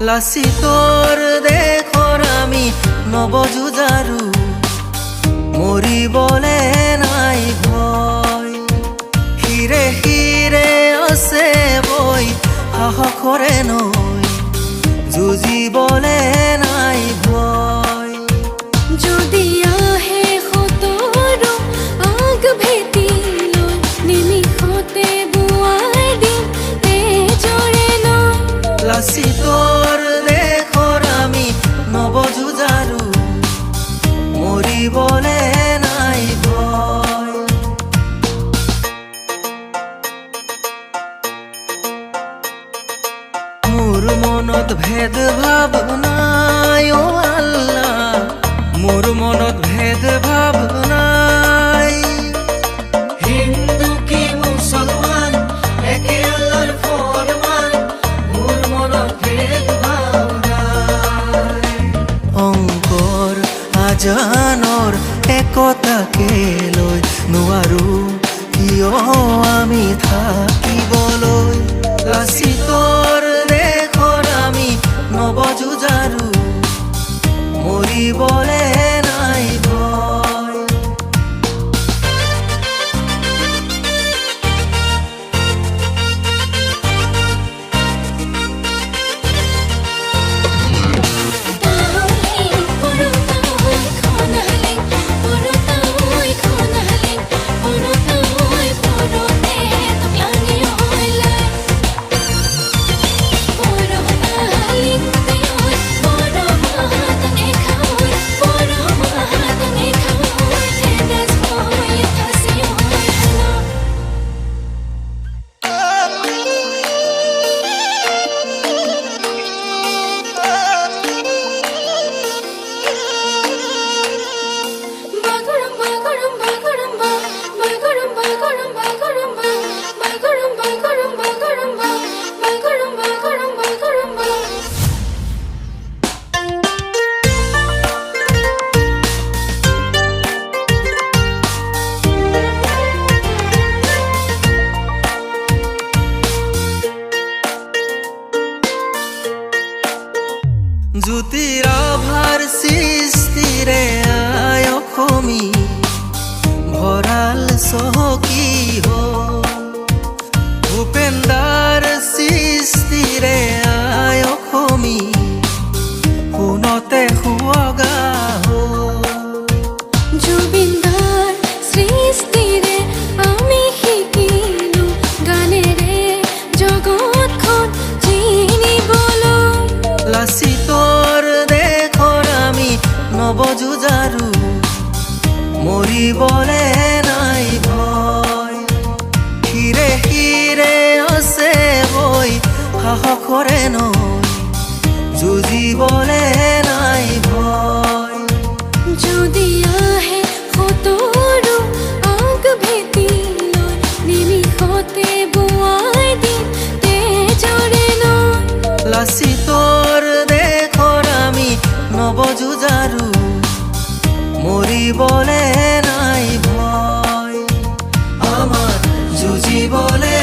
লাচিতৰ দেশৰ আমি নৱযুঁজাৰু মৰিবলে নাই ভয় শিৰে শিৰে আছে বৈ সাহসৰে নৈ যুঁজিবলে নাই ভয় যদি আহে শতৰু আগ ভেটি লৈ নিমিষতে বোৱাই দিম তেজৰে নৈ লাচিতৰ দেশৰ আমি নৱযুঁজাৰু মৰিবলে নাই ভয় মোৰ মনত ভেদ ভাৱ নাই অ আল্লাহ মোৰ মনত ভেদ ভাৱ নাই হিন্দু কি মুছলমান একে আল্লাহৰ ফৰমান মোৰ মনত ভেদ ভাৱ নাই অংকৰ আজানৰ একতাকে লৈ নোৱাৰো কিয় আমি থাকিবলৈ লাচিতৰ দেশৰ আমি নৱযুঁজাৰু মৰিবলে নাই ভয় জ্যোতিৰ আভাৰ সৃষ্টিৰে আই অসমী ভঁৰাল চহকী ভূপেন্দাৰ সৃষ্টিৰে আই অসমী সোণতে সুৱগা জুবিনদাৰ সৃষ্টিৰে আমি শিকিলো গানেৰে জগতখন চিনিবলৈ লাচিতৰ দেশৰ আমি নৱযুঁজাৰু মৰিবলে নাই ভয় শিৰে শিৰে আছে বৈ সাহসৰে নৈ যুঁজিবলে নাই ভয় যদি আহে শতৰু আগ ভেটি লৈ নিমিষতে বোৱাই দিম তেজৰে নৈ লাচিতৰ দেশৰ আমি নৱযুঁজাৰু মৰিবলে নাই ভয় আমাৰ যুঁজিবলে